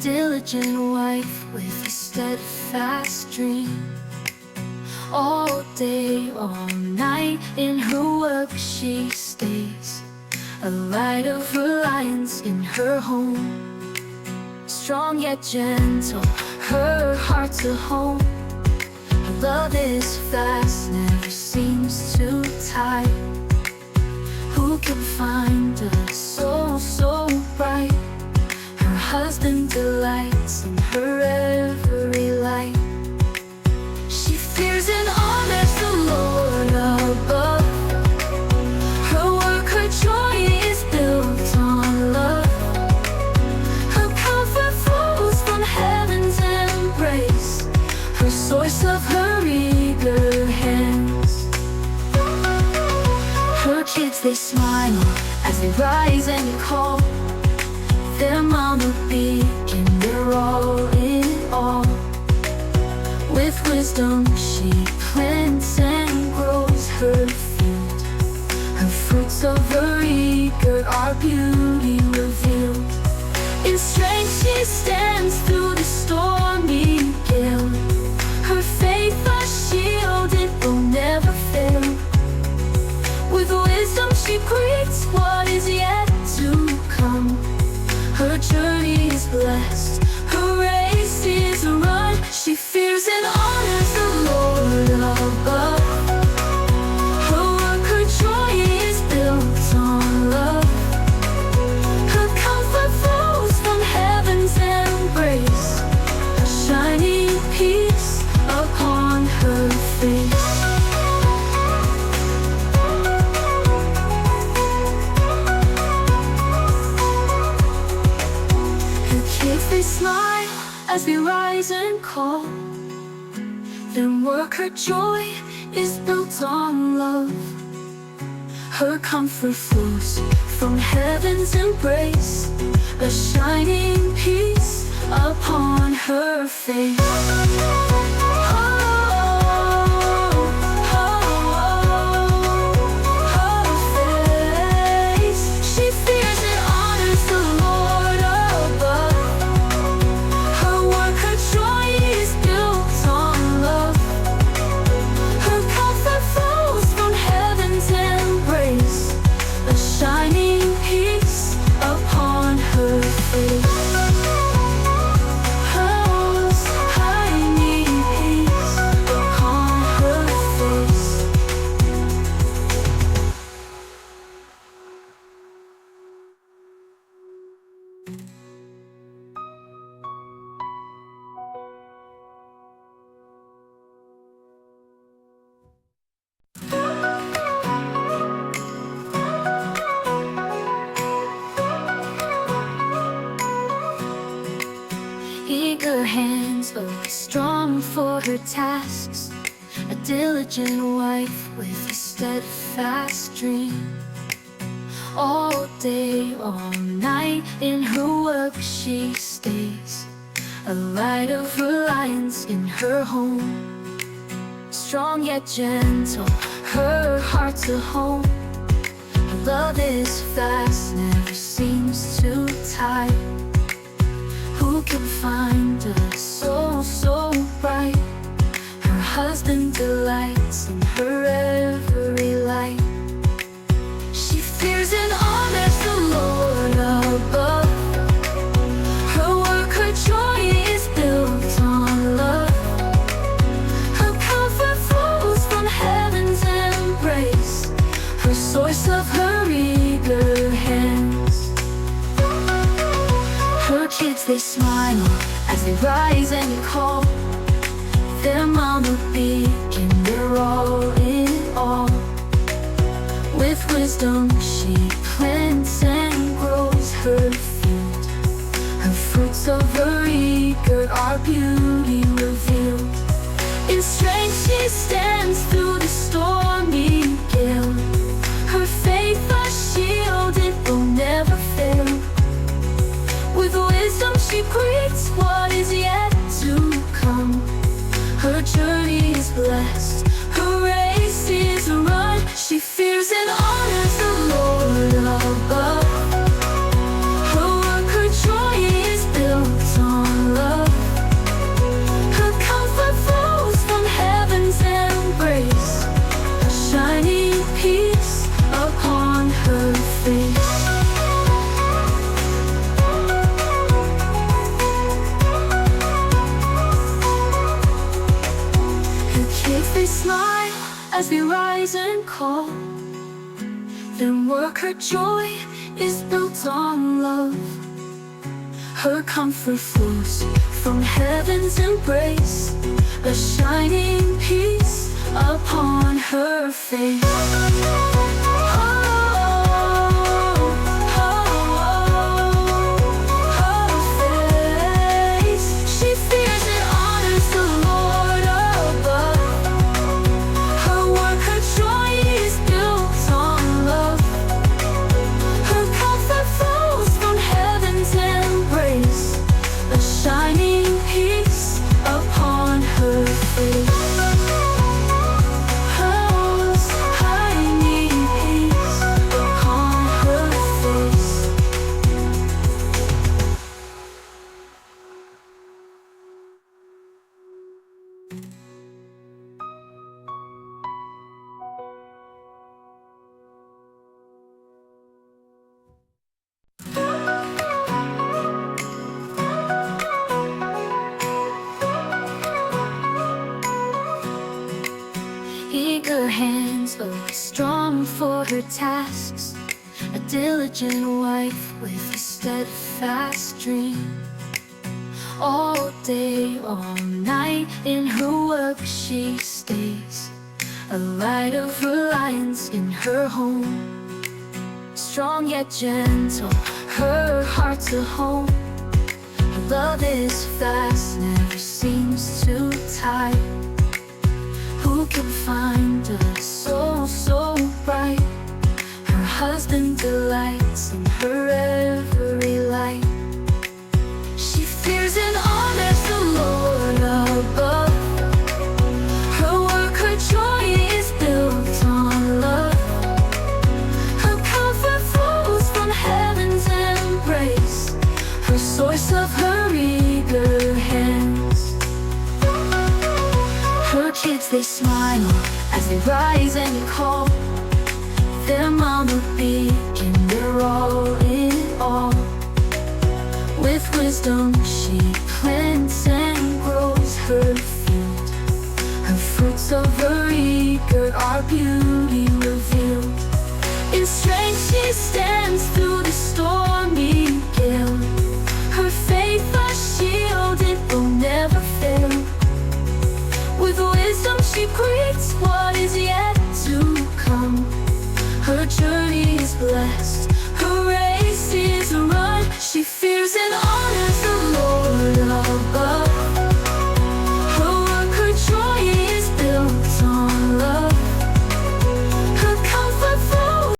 diligent wife with a steadfast dream. All day, all night, in her work she stays, a light of reliance in her home. Strong yet gentle, her heart's a home. Her love is fast, never seems to tire. Who can find a soul so bright? Her husband delights in her every light. She fears and honors the Lord above. Her work, her joy is built on love. Her comfort flows from heaven's embrace, her source of her eager hands. Her kids, they smile as they rise and call their mama beacon, they're all in all. With wisdom she plants and grows her field. Her fruits of her eager are beauty revealed. In strength she stands through the stormy gale. Her faith a shield, it will never fail. With wisdom she greets what is yet to come. Her journey is blessed, her race is run. She fears and honors the Lord above. Her work, her joy is built on love. Her comfort flows from heaven's embrace, a shining peace upon her face. They smile as they rise and call their work, her joy is built on love. Her comfort flows from heaven's embrace, a shining peace upon her face. Eager hands, always strong for her tasks, a diligent wife with a steadfast dream. All day, all night, in her work she stays, a light of reliance in her home. Strong yet gentle, her heart's a home. Her love is fast, never seems to tire. Who can find a soul so bright? Her husband delights in her every light. She fears and honors the Lord above. Her work, her joy is built on love. Her comfort flows from heaven's embrace, her source of her eager hands. Her kids, they smile as they rise and call their mama beacon, they're all in all. With wisdom she plants and grows her field. Her fruits of her eager are beauty revealed. In strength she stands through the stormy gale. Her faith a shield, it will never fail. With wisdom she greets what is yet to come. Her journey is blessed, her race is run. She fears and honors the Lord above. Her work, her joy is built on kids, they smile as we rise and call. Their work, her joy is built on love. Her comfort flows from heaven's embrace, a shining peace upon her face. Eager hands, always strong for her tasks, a diligent wife with a steadfast dream. All day, all night, in her work she stays, a light of reliance in her home. Strong yet gentle, her heart's a home. Her love is fast, never seems to tire. Who can find a soul so bright? Her husband delights in her every light. She fears and honors the Lord above. Her work, her joy is built on love. Her comfort flows from heaven's embrace, her source of her eager hands. Her kids, they smile as they rise and call. Their mama beacon, they're all in all. With wisdom she plants and